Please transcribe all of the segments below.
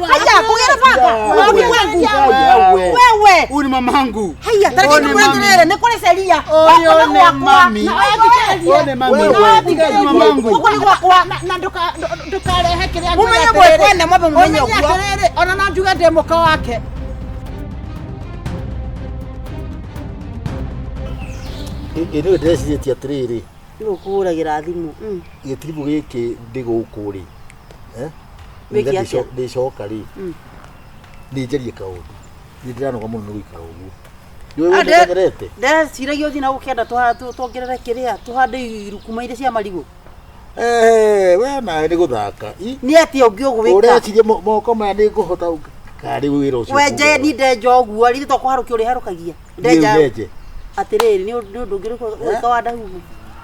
Haya, kugira baba. Wewe. Uni mamangu. Haya, tariki kurejelea ni kule seria. One mami. One mami. Mamangu. Uko ni kwa na ndukarehe kiria. Mumenye bwe na mwabe mumenye ogwo. Ona na njuga ndemuka wake. Ino ndesi tia triri. Ngukuragira thimu. Gitiribu giki ndiguku ri. Nginya ndicoka ri. Ndijerie kaundu. Ndiranoga muno ni gwikara uguo. Niwe wenderete. Ndeciragia uthina ukenda tuongerere kiria tuhande irukuma iria cia marigo. We na ni guthaka. Ni ati ungi ugwika. Urecirie moko maya ni nguhota kari wira ucio. We je ni ndeja uguo ri to kwarukia uri harukagia. Ndeja. Atiriri ni undu ngiruka gwika wanda humu.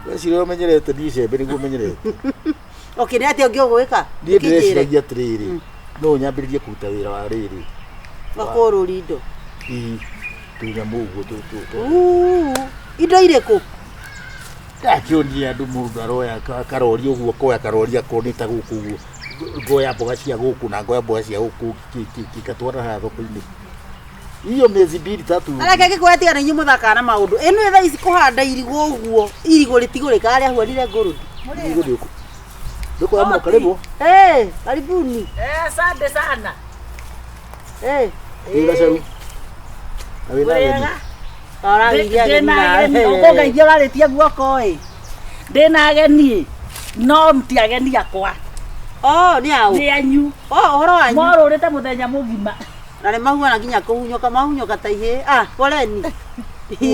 Wecire umenyerete ndicembe niguo umenyerete. Okay, ni ati ungi ugwika. Ni ndeciragia atiriri. No nyambiririe kuruta wira wa riri. Makoro rindo. Tunya muguo tu. Indo ireko. Ndakionia andu mundu aroya karori uguo koya karori akonita guku uguo. Ngoya mboga cia guku na ngoya mboga cia guku kikatwara ha thoko-ini. Iyo mezi 2-3. Areke gikwetia na inyu muthaka na maundu. Eno etha ici kuhanda irigo uguo. Irigo ritigurika aria huarire ngurudi. Irigo riku. Ndiko ya karibu. Karibuni. Asante sana. Ila sharu. Awina. Uko ngeithia raritie guoko ndina ageni no mti ageni akwa ni au ni anyu horo wanyu morurite muthenya mugima na ni mahuana nginya kuhunyoka taihe poleni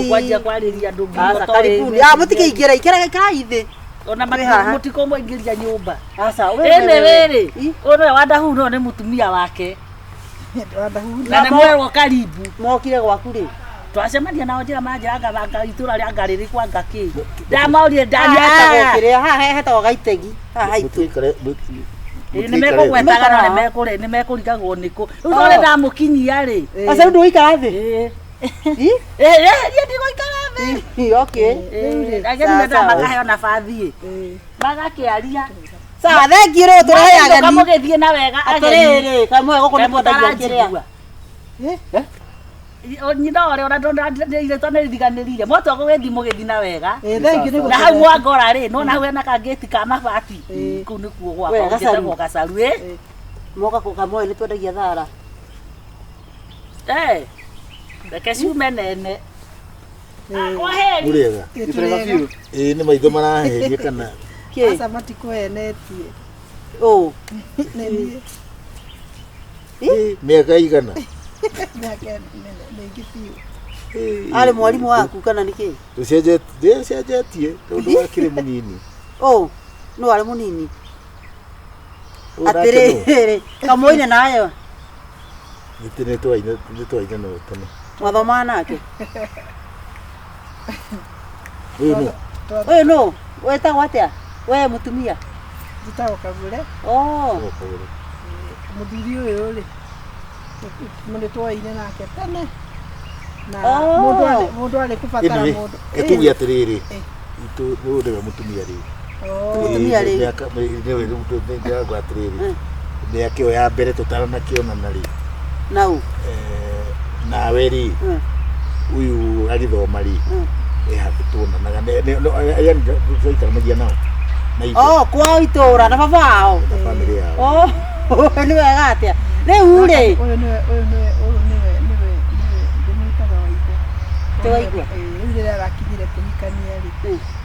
kwajia kwariria andu karibuni mutikiingira ikira ona mutiko muingiria nyumba asa ene wiri ona wadahu no ni mutumia wake na ni mwerwo karibu mokire gwaku ri twacemania nao njira manjiraga banga itura ria ngariri kwa ngaki ndamaurire ndani atagwo kiria haha hetagwo gaitegi haha itu ni mekugwetaga na ni mekurigagwo niku riu tore ndamukinyia ri asa ndu ikara thi ni ndigo ikara thi okay ageni nda magahe na bathi magakiaria sa thengi ro turayaga ni kamugithie na wega atiriri kamwe goko ni mwendagia kiria nyina ore ona ndonire twaniriganirire moto gugithi mugithi na wega thengi ni na hau mwangora ri no na hau ena kangeti ka mabati ku ni kuo gwakwa ngitagwo gacaru moka kukamwe ni twendagia thara reke ciume nene Muriega. Ni maitho maraheria kana asa matikuhenetie miaka igana ari mwalimu waku kana niki tucenjetie tondu wakire munini no ari munini atiriri kamoine nayo nitine twaina no tene mathoma nake uyu no wetagwo atia we mutumia njitagwo Kagure muthuri uyu ri mundu twaine nake tene na mundu ari kubatara mundu etugi atiriri itu ndio mutumia ri mutumia ri niwe ndio gwa atiriri ni akio ya mbere tutarana kionana ri nau nawe ri uyu agithoma ri hatutuna yani tuikaranagia nao kwa itura na baba wao na family yao ni wega atia riu ri uyu niwe ndimwitaga waithe tewaigua riu rira arakinyire kuhikania ri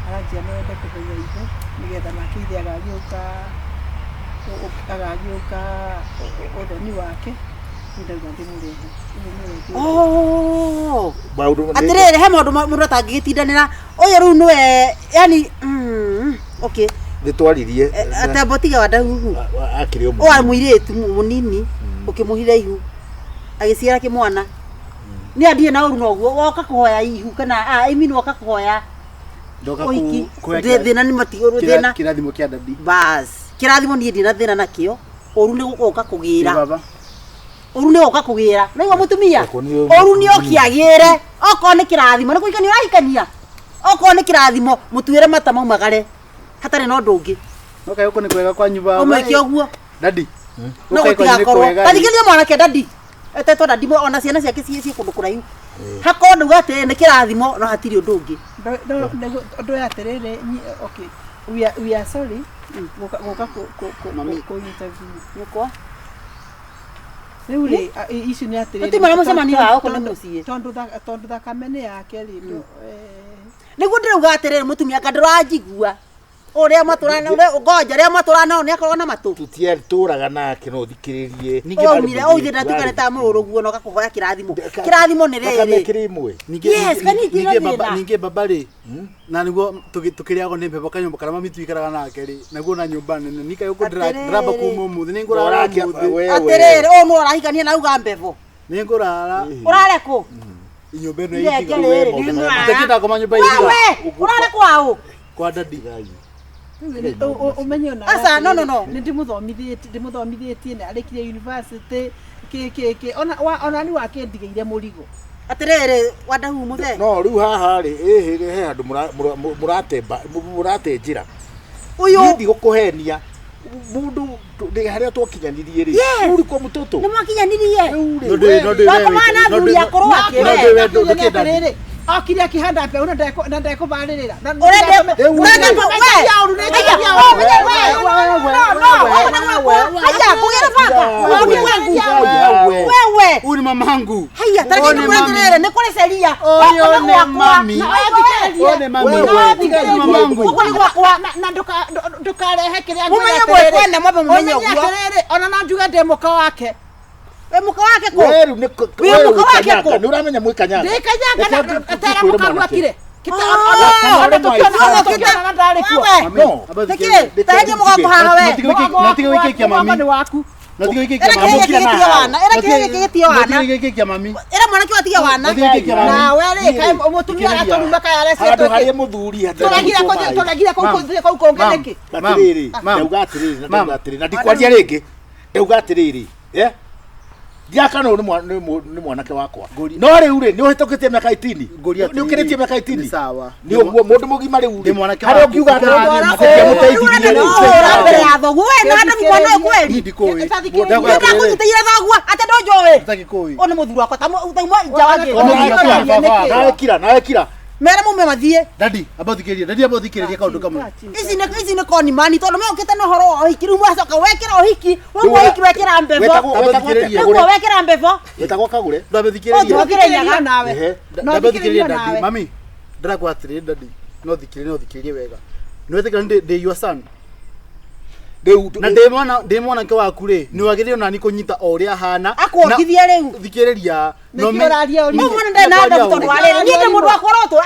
aranjia no ende kuthenya ithe nigetha nake ithe agagiuka uthoni wake ndauga ndimurehe atiriri he maundu mundu atangigitindanira uyu riu niwe yani okay nitwaririe atambotiga wadahu akiri o muiritu munini ukimuhira ihu agiciara kimwana ni andie na uru noguo woka kuhoya ihu kana imi woka kuhoya ndoka kuhoya thina ni matiguru thina kirathimo kia dadi bas kirathimo ni ndina thina nakio oru ni gukoka kugira oru ni oka kugira na iwa mutumia oru ni okiagire oko ni kirathimo ni kuikania urahikania oko ni kirathimo mutuire mata maumagare hatari no ndungi Okay, uko ni kwega kwa nyumba. Umeke oguo. Dadi. No gutigakorwo. Tathikiria mwanake dadi. Etetwo dadi ona ciana ciake ciĩ kundu kuraihu. Hakorwo ndauga atĩ nĩ kĩrathimo no hatirĩ ũndũ ũngĩ. Ũndũ ya atĩrĩrĩ, okay. We are sorry. Gũka interview. Nyũkwa. Rĩu rĩ, ici nĩ atĩrĩrĩ. Ũti mara mũcemanio wao kũrĩ mũciĩ. Tondũ thakame nĩ yake rĩ. Nĩguo ndĩrauga atĩrĩrĩ mũtumia anga ndũranjigua. Ũrĩa matũrana ũrĩa ngoja rĩa matũrana nĩ akorwo na matũ. Tũtiatũraga nake no thikĩrĩrie. Ningĩ ũthĩ ndatukane ta mũrũguo no gakũhoya kĩrathimo. Kĩrathimo nĩ rĩrĩ. Kĩrimwe. Ningĩ baba rĩ. Na niguo tukĩrĩago nĩ mbebo kanyũmba kana mami tuikaraga nake rĩ. Naguo na nyũmba nene. Nika yuko ndiraba kuma ũmũthĩ nĩ ngũrara ũmũthĩ. Atĩrĩrĩ ũũ no ũrahikania na uga mbebo. Nĩ ngũrara. Ũrare kũ? Inyũmba ĩno ĩtiga. Ndakĩenda koma nyũmba ĩtiga. Ũrare kwao. Kwa dadi. Umenye ona. Asa no. Ndimũthomithĩtie nĩ arĩkire university ona ni wake ndigĩire mũrigo. Atĩrĩrĩ wadahu mũthe. No rĩu haha rĩ he andũ mũrate njĩra. Ũyũ ndi gũkũhenia. Mundu harĩa twakinyanirie rĩ. Uri kwa mũtoto. Nĩ mwakinyanirie. No. Wakomana thuri akorwo akĩre. Akire akihanda pe una ndekũbarĩrĩra. Uri mamangu. Haya tariki nikuretere nĩ kũrĩ ceria. Oyo nĩ mami. One mami. Mamangu. Ukuri gwakwa na ndukarehe kĩrĩa Mumenye mwene mwambe mumenye ũguo. Ona no njuge ndĩ mũka wake. We muka wake ko. Weru nĩ nĩ uramenya mwikanyanga. Ndikanyanga atara muka gwakire. Ndiakana nĩ mwanake wakwa. No rĩu rĩ nĩ ũhĩtũkĩtie mĩaka 18. Nĩ ũkĩrĩtie mĩaka 18. Sawa. Nĩ ũguo mũndũ mũgima rĩu Ndĩ mwanake harĩa ũkiuga mũteithirie mbere ya thoguo we na andũ mwana kweli. Ndakũnyitĩire thoguo ate ndũnjũĩ. Ndakĩkũĩ. Ona mũthuri wakwa tauma nja wake. Nawekira. Mere mume mathiĩ. Dadi, abathikĩrĩria kaũndũ kamwe. Ici nĩ koni mani tondũ mĩokĩte no horo wa ũhiki rĩu mwacoka wekĩra ũhiki woguo ũhiki wekĩra mbevo. Nĩguo wekĩra mbevo. Wetagwo Kagũre. Ndabathikĩrĩria nawe. Ndabathikĩrĩria dadi. Mami, ndĩrakwatĩrĩria dadi. No thikĩrĩrie wega. Nĩwetĩkĩra ndĩ your son. Na ndĩ mwanake waku rĩ nĩ wagĩrĩire onani kũnyita o ũrĩa ahana. Akwongithia rĩu. Thikĩrĩria. No mĩraria ũrĩa. No mwana ndĩ na nda tondũ wa rĩrĩ. Niĩ ndĩ mũndũ akorotwo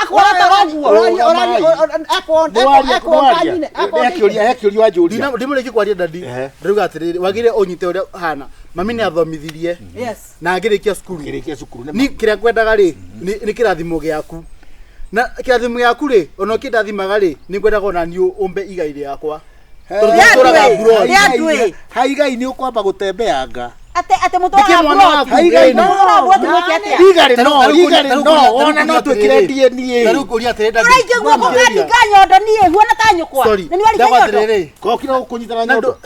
Hekĩũria wanjũria. Ndĩmũrĩkie kwaria dadi. Ndĩrauga atĩrĩrĩ wagĩrĩire ũnyite ũrĩa ahana. Mami nĩ athomithirie. Yes. Na ngĩrĩkia cukuru. Ni kĩrĩa kwendaga rĩ nĩ kĩrathimo gĩaku. Na kĩrathimo gĩaku rĩ ona kĩndathimaga rĩ nĩ ngwendaga onani ũmbe igai rĩakwa. Haigai nĩ ũkwamba gũtembeanga. Ate mũtwara haigai no ona no twĩkĩre DNA. Na rĩu kũria atĩrĩ dadi. Ũraingĩgua gũkandinga nyondo niĩ huona ta nyũkwa. Nĩ waringa nyondo. Kokira gũkũnyitana nyondo.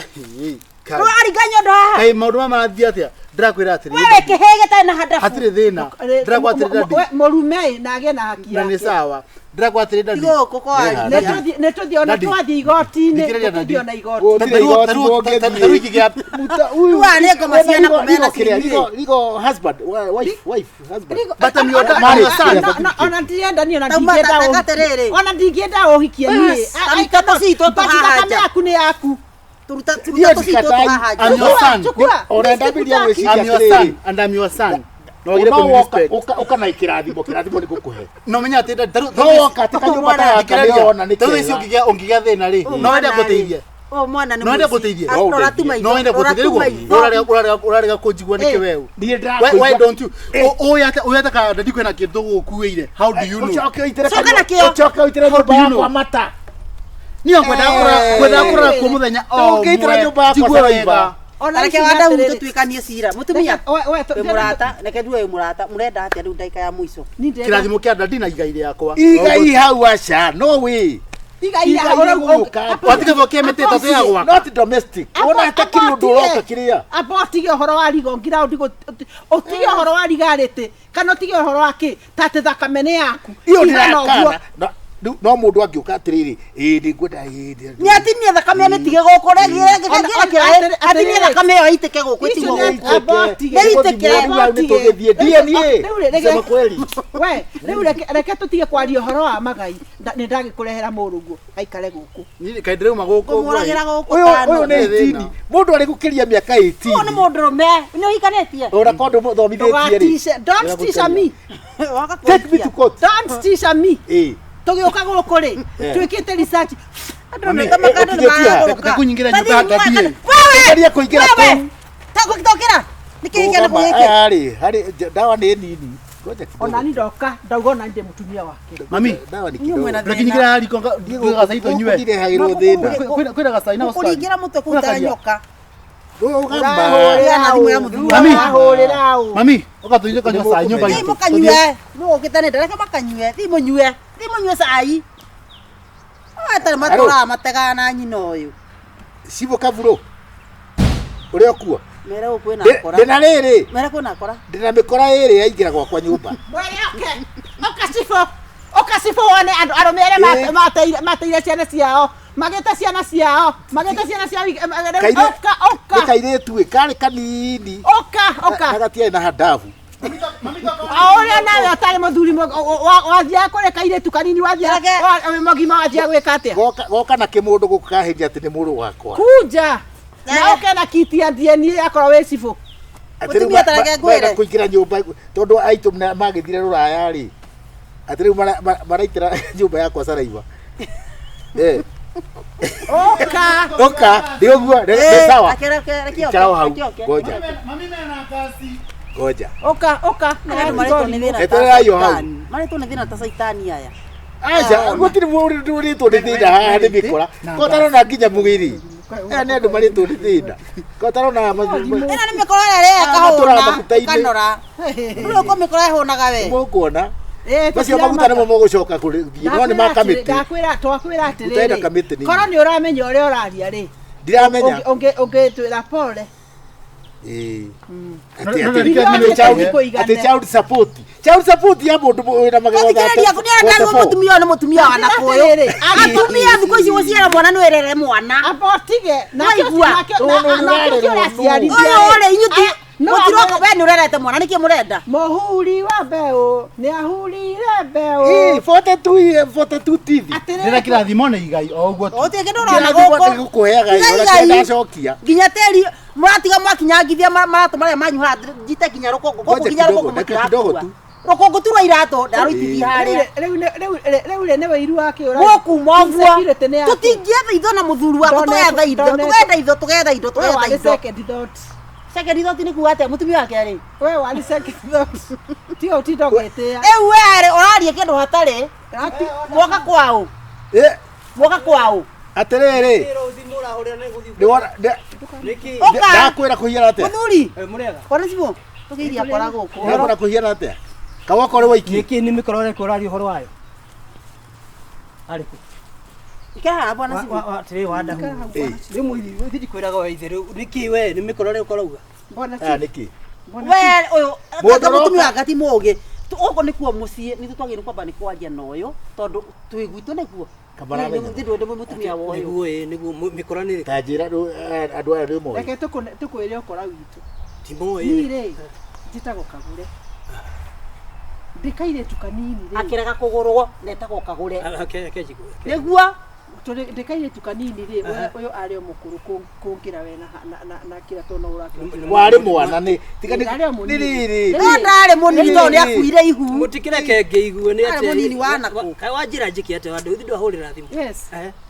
Ũraringa nyondo haha. Kaĩ maũndũ maya marathiĩ atĩa? Ndĩrakwĩra atĩrĩ. Wewe kĩhĩge ta na hadafu. Hatirĩ thĩna. Ndĩrakwatĩrĩ dadi. Mũrume na agĩe na haki yake. Nĩ sawa. Ndĩrakwatĩrĩ dadi. Gũkũ kwa nĩ tũthiĩ ona twathiĩ igoti-inĩ. Tũthiĩ ona igoti. Tarũ iki gĩa uyu nĩ ngoma ciana kũmena Rigo husband wife husband. Bata mĩondo marĩ sana. Ona ndĩrenda niĩ ona ndingĩenda ũhikie niĩ. Aikata citũ tũhaja. Yaku nĩ yaku. Turuta citũ tũhaja. I'm your son. Orenda bilia gwĩciria I'm your son and I'm your son. No wagire ku respect. Ukana ikirathimo nĩ gũkũhe. No menya atĩ no woka tikanyumba ta yake ona nĩ tondũ icio ũngĩgĩa thĩna rĩ no wenda gũteithia. O mwana nĩ no wenda gũteithia. No wenda gũteithia. Ũrarega kũnjigua nĩkĩ wewe. Why don't you? Oyata ka ndadi kwena kĩndũ gũkuĩire. How do you know? Uchoke uitire nyumba yakwa mata. Niyo kwenda kũrora kwa mũthenya o ũngĩitĩra nyumba yakwa wega. Ona reke wanda hu tutwikanie cira mutumia we murata reke duwe murata murenda atia riu ndaika ya muico kirathimo kia ndadi na igai yakwa igai hau aca no we igai watige voke meteta te agwa not domestic ona takiri undu uroka kiria apotige horo wa rigo ngira ndigo otige horo wa rigarete kana otige horo wake tate thakame yaku iyo ndirakana no mundu angiuka atiriri ndi ngwenda ni atinie thakame ni tige gukore gire atinie thakame yo itike guku itimo tugithie DNA sema kweli we riu reke tutige kwaria horo wa magai ni ndagikurehera murungu aikare guku ni kaindire maguku muragira guku uyu ni tini mundu ari gukiria miaka 18 ni mundu me ni uikanetie ora kondo muthomithitie ri don't teach me take me to court don't teach me tugioka guku ri twikite research kunyingira nyumba ngathie ngeria kuingira tu takukitokera nikirikana kuike hari dawa ni nini ona ni ndoka ndauga ona ndi mutumia wake mami dawa ni kidogo lakini ngira hali konga ndiga saito nywe ile hagiro thina kwenda gasaina hospital kuringira mutwe kutanyoka mami ukatuije kanywa sai nyumba hii mukanywe no kitane ndareka makanywe thimunywe sai atari matora mategana nyino uyu sibo kavuro uri okua mere ukwena akora ndina riri mere kwena akora ndina mikora iri yaingira gwakwa nyumba mwere okasifo one ando mere mateire ciana ciao mageta ciana ciao oka kaire tu kari kanini oka agatia na hadavu aoria nawe atari muthuri wathia kureka ire tu kanini wathia magima wathia gwika atia goka na kimundu gukahinja ati ni muru wakwa kuja na oke na kiti ya DNA akora we cifu mutumia tareke ngwire kuingira nyumba tondu aitu magithire ruraya ri ati riu maraitira nyumba yakwa saraiva oka ndio ni sawa chao hau goja mami mena kasi goja oka etera yo hau mari tu thina ta saitani aya aja gutiri muri tu thina haha ni mikora kotaro na nginya mugiri ni andu mari tu thina kotaro na ina ni mikora ria kahuna kanora ro ko mikora honaga we mukuona bacio maguta nimo mugucoka kuri thie no ni makamiti twakwira atiriri kora ni uramenya uria uraria ri ndiramenya onge twira pole ati child support ya mundu wina magego thake ndiria mutumia wana koyo atumia thiku ici guciara mwana no erere mwana apotige na igua ore inyuti mutiroko we ni urerete mwana niki murenda muhuri wa mbeu ni ahurire mbeu 42 TV ndira kirathimo ni igai oguo otige ndorona goko gukuheaga ora ndacokia ginya teri muratiga mwakinyangithia maratu maria manyuha njite kinya rukongo goko kinya rukongo kidogo tu rukongo turwa irato ndaruitithi haria riu ne weiru wake ura goku mwavuo tutingietha itho na muthuri wako tugetha indo second thought ni kuate mutumia wake ari we wali second thought tio titogete we ari orarie kindu hatari mwoka kwao atiriri ndakwira kuhiana atia muthuri kona cibo tugiiria kora guku ndakwira kuhiana atia kawako ri waiki niki ni mikorore kurari horo wayo ariku ikaha bwana cibo atiri wada ri muiri thiri kwiraga wa ithiru niki we ni mikorore ukorauga bwana niki we uyu mutumia ngati mugi uko ni kuo mucii ni tutwagire kwamba ni kwaria noyo tondu twigwitu niguo ndio mutumia woyo niguo mikorane tajira andu aya ni moyo reke tukwire ukora witu timoyo nire njitagwo kagure ndikaire tukanini ri akiraga kugurwo netagwo kagure niguo ndikaire tukanini ri uyu ari mukuru kungira we na kira tono urake wari mwana ni tigani riri ndari munini to ni akuire ihu mutikire kenge igu ni ate munini wana ku kai wanjira njiki ate wandu thindo ahurira thimu yes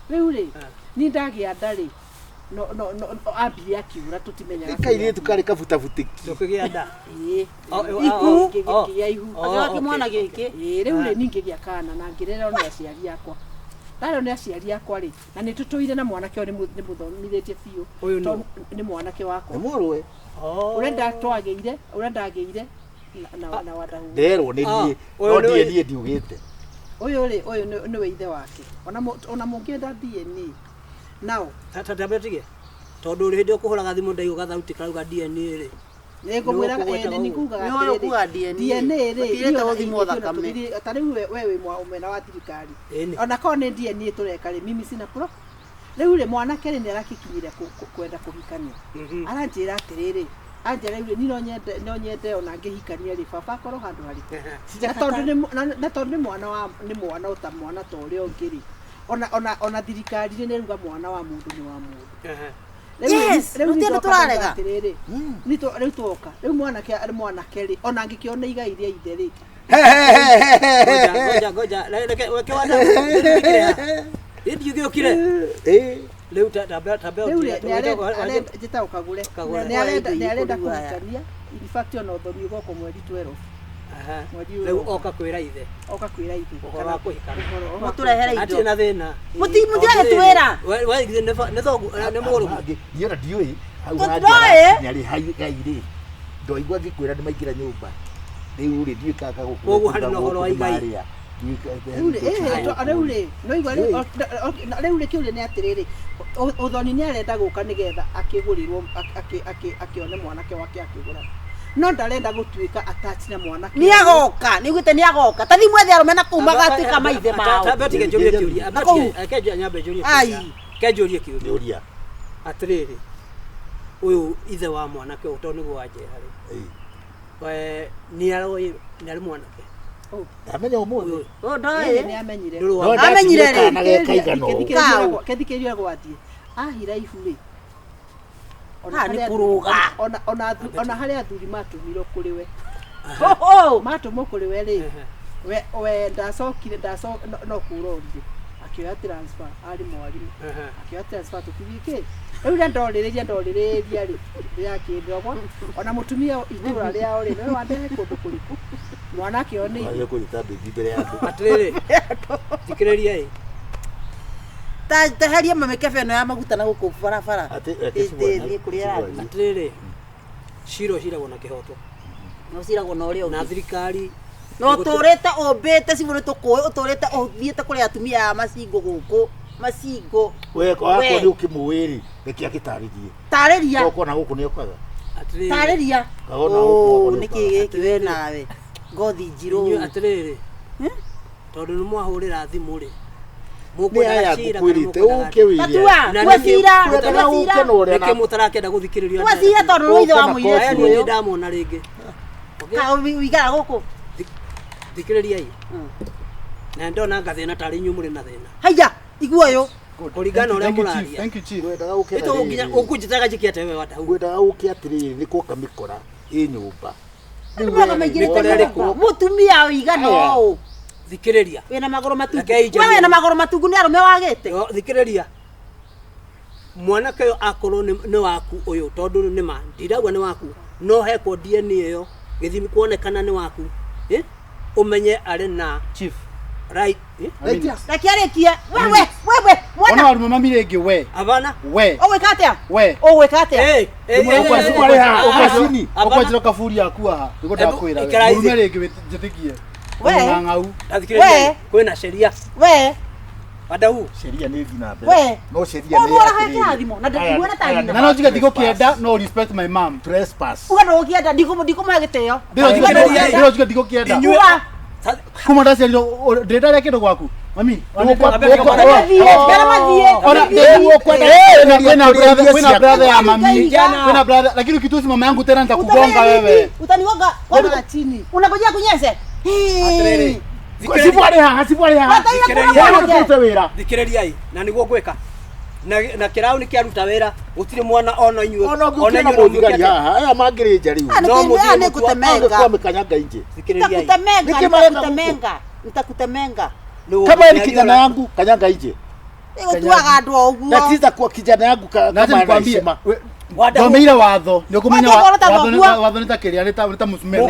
riu ri ni ndagia ndari no ambia kiura tutimenyaga kaire tukari kafuta futiki tukigia nda ihu ya ihu agaki mwana giki riu ri ningigia kana na ngirera ona aciari akwa ndaro ni aciari akwa ri na ni tutuire na mwanake ni muthomithitie biu ni mwanake wakwa ni murwe urenda ndageire na wadahu nderwo ni nie no ndiugite Uyu ni we ithe wake. Ona mungienda DNA. Nao tatabetige tondu ri hindi ukuhuraga thimu ndaigu gathauti karauga DNA ri Nĩngũmwĩra nĩ kuugaga DNA rĩ ta rĩu we wĩ mwena wa thirikari ona korwo nĩ DNA tũreka rĩ mimi sina pro rĩu rĩ mwanake rĩ nĩarakikinyire kwenda kũhikania aranjĩra atĩrĩrĩ anjĩra rĩu no nyende ona ngĩhikania rĩ baba akorwo handũ harĩ na tondũ nĩ mwana ũta mwana ta ũrĩa ũngĩ rĩ ona thirikari nĩ ruga mwana wa mũndũ nĩ wa mũndũ Yes, rĩu tũrarega. Rĩu tuoka. Rĩu mwanake rĩ ona angĩkĩona igai rĩa ithe rĩ. Goja. Weke wanda. Hĩndĩ ũgĩũkire. Rĩu tabia. Rĩu njĩta ũkagũre. Nĩ arenda kũhikania. In fact ona ũthoni goko mweri 12. Rĩu oka kwĩra ithe. Ũhoro wa kũhikana. Mũtũrehere indo. Atĩ na thĩna. Mũtiage twĩra. We nĩ thogu nĩ mũrũmu. Ndiona ndiũĩ. Nyarĩ hai rĩ. Ndoigua ngĩkwĩra nĩ maingĩra nyũmba. Rĩu rĩ ndiũĩ kaka gũkũ. Koguo harĩ na ũhoro wa igai. Rĩu rĩ kĩũria nĩ atĩrĩrĩ ũthoni nĩ arenda gũka nĩgetha akĩgũrĩrwo akĩone mwanake wake akĩgũra no ndarenda gũtuĩka attach na mwanake nĩ agoka nĩugĩte nĩ agoka ta thimwe thĩarũme na kuuma gatuĩka maithe mao tabetige njũrie kĩũria akenjia nyambe njũrie kĩũria kenjũrie kĩũria atĩrĩrĩ ũyũ ithe wa mwanake ũtũ nĩguo wanjĩra rĩ nĩ arĩ mwanake Amenya ũmũthĩ. Nĩ amenyire. Amenyire rĩ. Kethikĩrio gwathiĩ. Ahira ihu rĩ. Nĩ kũrũga. Ona harĩa athuri matũmirwo kũrĩ we. Matũmwo kũrĩ we rĩ. We ndacokire no kũrorire. Akĩoya transfer arĩ mwarimũ. Akĩoya transfer tũkĩthiĩ rĩu ndorĩrĩria rĩ yakĩndogwa ona mũtumia itũra rĩao rĩ nĩ wandehe kũndũ kũrĩkũ mwanake one iyo kũnyita mbĩthi mbere ya andũ atĩrĩrĩ thikĩrĩria taherie mamĩkebe ĩno ya maguta na gũkũ barabara ĩthiĩ kũrĩa arathiĩ atĩrĩrĩ cira ũciragwo na kĩhoto no ciragwo na ũrĩa na thirikari no tũrĩte ũmbĩte cibũ nĩ tũkũĩ ũtũrĩte ũthiĩte kũrĩa atumia ya macingo gũkũ macingo weko wako nĩ ũkĩmũĩri reke agĩtarĩrie tarĩria gũkũ na gũkũ nĩ ũkaga tarĩria nĩkĩ gĩkĩ we nawe ngothi njirũ atĩrĩrĩ tondũ nĩ mwahũrĩra thimũ rĩ mũkwenda cira kwĩrĩte ũkĩwĩria reke mũtarakenda gũthikĩrĩria twacira tondũ nĩ ithe wa mũirĩtu aya nĩ ndamona rĩngĩ wĩikara gũkũ thikĩrĩriai na ndona ngathĩna tarĩ inyuĩ mũrĩ na thĩna haiya igua ũyũ kũringana ũrĩa mũraria thank you chief nginya ũkũnjĩtaga njĩkĩte we wada ngwendaga ũke atĩrĩrĩ nĩ kũoka mĩkora ĩ nyũmba mũtumia ũigana ũũ thikĩrĩria wĩna magũrũ matungu we wĩna magũrũ matungu nĩ arũme wagĩte thikĩrĩria mwanake ũyũ akorwo nĩ waku ũyũ tondũ nĩ ma ndirauga nĩ waku no hekwo DNA ĩyo gĩthimi kuonekana nĩ waku ũmenye arĩ na chief right reke arĩkie wewe mwana wa mama mami rĩngĩ we abana we ũgwĩka atĩa we ũgwĩka atĩa ũkwajĩra kaburi yaku haha nĩguo ndakwĩra mũrume rĩngĩ njĩtĩkie we ng'au kwĩna sheria we wadau sheria nĩ thiĩ na mbere no sheria nĩ kĩrathimo na ndĩkuona ta nyina na no njiga ndigũkĩenda no respect my mom trespass uga ndũgũkĩenda ndikũmahe gĩtĩo ndĩro njiga ndigũkĩenda kuma ndaciarirwo ndĩndarĩa kĩndũ gwaku mami wĩna brother ya mami wĩna brother lakini ukitusi mama yangu tena nitakugonga wewe utanigonga kwa chini unangojea kunyese sibwari haha thikĩrĩriai na nĩguo ngwĩka na kĩraũ nĩ kĩaruta wĩra gũtirĩ mwana ona inyuĩ ona inyuĩ haha aya mangĩrĩnja rĩu no mũthiĩ kutemenga mekanyanga nje nitakutemenga kama ni kijana yangu kanyanga nje tuaga andũ ũguo natiza kwa kijana yangu kama anasema Ndomeire watho nĩ ũkũmenya watho nĩ ta kĩrĩa nĩ ta mũsumeno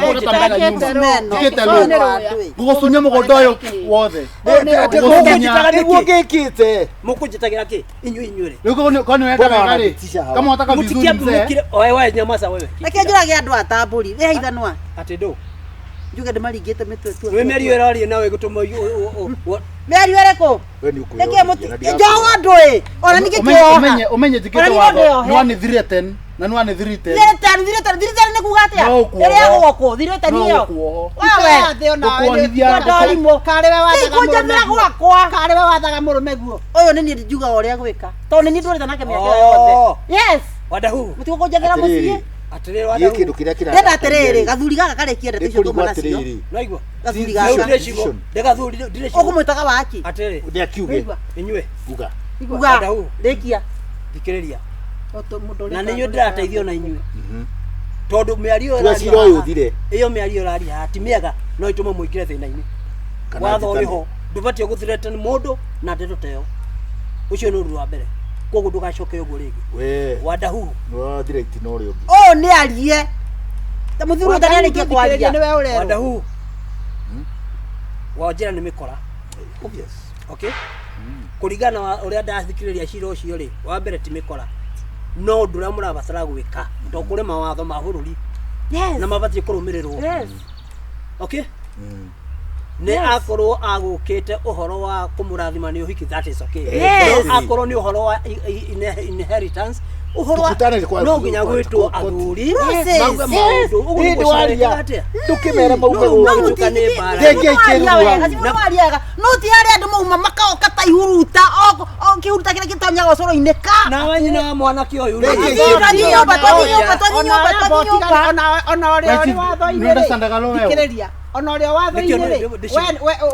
gũgũcunya mũgũnda ũyũ wothe nĩguo ngĩkĩte mũkũnjĩtagĩra kĩ inyuĩ rĩu korwo nĩ wendaga rĩ kama wataka vizuri mzee wewe nyamaza wewe reke njũrage andũ a tambũri nĩ haithanwa atĩ ndũ njuge ndimaringite mitwe tu we merio rari nawe gutuma merio reko we ni uko neke muti njowa ndui ona nikikio umenye jikete watho nwani 310 na nwani 310 thirite ni kugatia ere goko thirite niyo wewe ndorimo kare we wathaga kunjamira gwakwa kare we wathaga murume guo uyu ni ni njuga uria gwika tondu ni ndurite nake miaka yothe yes wadahu muti kunjagira mucie atiriri wadahu yiki ndukiria kira ndenda atiriri gathuri gaka karekia ndeto icio tuma nacio naigua gathuri gaka gathuri ukumwitaga waki atiriri ndi akiuge inywe uga uga rekia thikiriria oto mundu na ninyu ndirateithio na inywe tondu miario twacira uyu thire iyo miario rari hati miega no itume muikire thina-ini watho uriho ndubatie guthirete ni mundu na ndeto teo ucio ni undu wa mbere koguo ndugacoke uguo ringi we wadahu no thire itino ri ungi o ni arie ta muthuru ta narikia kwaria ni we urero wadahu wajira ni mikora yes okay kuringana na uria ndathikiriria cira ucio ri wa mbere ti mikora no ndura murabatara gwika to kuri mawatho ma bururi yes na mabatie kurumirirwo yes okay ne akorwo agukite uhoro wa kumurathima ni uhiki that is okay yes akorwo ni uhoro wa inheritance uhoro wa no nginya gwitwo athuri yes ndi waria ndukimera maume gutuka ni bara ndenge ikirwa na wariaga no ti hari andu mauma makaoka ta ihuruta o kihuruta kile kitonyaga ucoro-ini ka na wanyina wa mwanake uyu ona ore ori watho-ini thikiriria ona ore watho-ini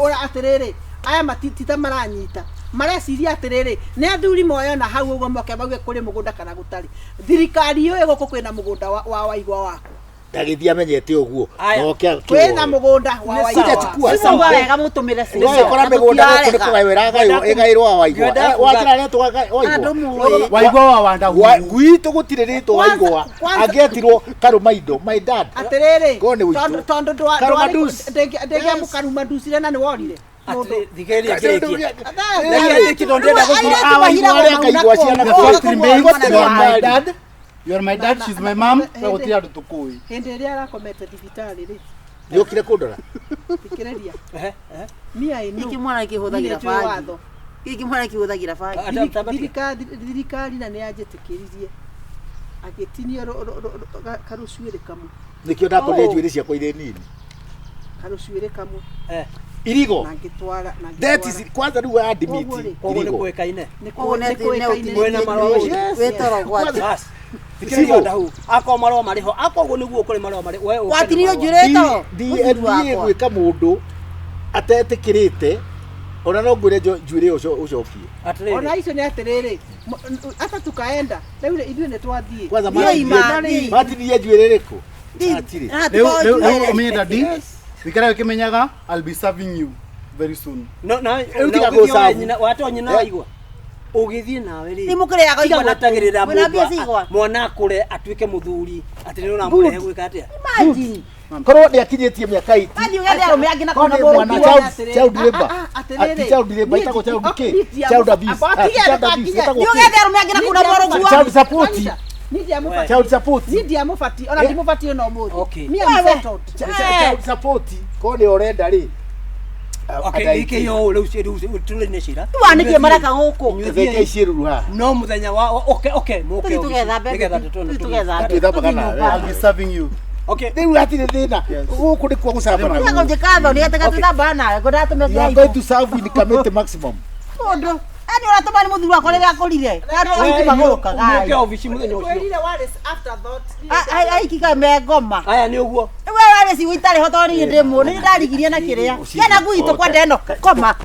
we atiriri aya matitita maranyita mareciria atiriri ni athuri moyona hau uguo moke bauge kuri mugunda kana gutari thirikari yo iguko kwina mugunda wa waigwa wako ndagithia menyete uguo noke kwina mugunda wa waigwa sasa wega mutumire sisi wewe kora migunda guku nikuga weraga egairwo waigwa wajira ne tugaga waigwa wa wanda gwitu gutire rito waigwa angetirwo karumaindo my dad atiriri gone witu tondu ndege mukaruma ndusire na ni worire thikiriria kirekia na kitu ndenda kaigwa ciana my dad you are my dad she's my mom we gutira andu tukui hindi ria arakomete thibitari ri yokire kundora thikiriria mia ino iki mwana kihuthagira fangi iki mwana kihuthagira fangi thirikari na ni anjitikiririe agitinio karucuire kamwe nikio ndakorire njuire ciakwa ire nini karucuire kamwe irigo na ngitwara that is kwanza riu admit koguo ni kuikaine wena marwa wetoro gwati thikiriria wadahu ako marwa mariho ako guo niguo kuri marwa mari we gwatirio njureto DNA gwika mundu atetikirite ona no ngwire njuire ucokie ona icio ni atiriri ata tukaenda riu ithuĩ nĩ twathiĩ kwanza matinie njuire riku atiri leo umenye dadi wikara ukimenyaga I'll be serving you very soon no na utika watu nyina waigwa ugithie nawe ri ni mukiriaga igwa natagirira mwana akure atuike muthuri ati ni unamurehe gwika atia imagine korwo ndi akinyitie miaka iti kandi ugende arume angina kuna mwana child labor child labor itako child k child abuse ugende arume angina kuna moro child support child support ndia mufati ona ndi mufati no muthi mia settled child support kone orenda ri okay ike yo leo tulene shira tuanikie maraka guku theke ciru ha no muthenya wa okay muke tugetha kana I'll be serving you okay riu atire thina guku ndi kwa gucamba na ngo jikatho ni ataka tuthamba na ngondatume you are going to serve in community maximum ondo ani uratuma ni muthuri wako riri akurire andu aiki magurukaga muke office muthenya ucio kwirire what is after that aiki ka megoma aya ni uguo we wale si witare hotori ndimu ni ndarigirie na kiria yana gwito kwa ndeno koma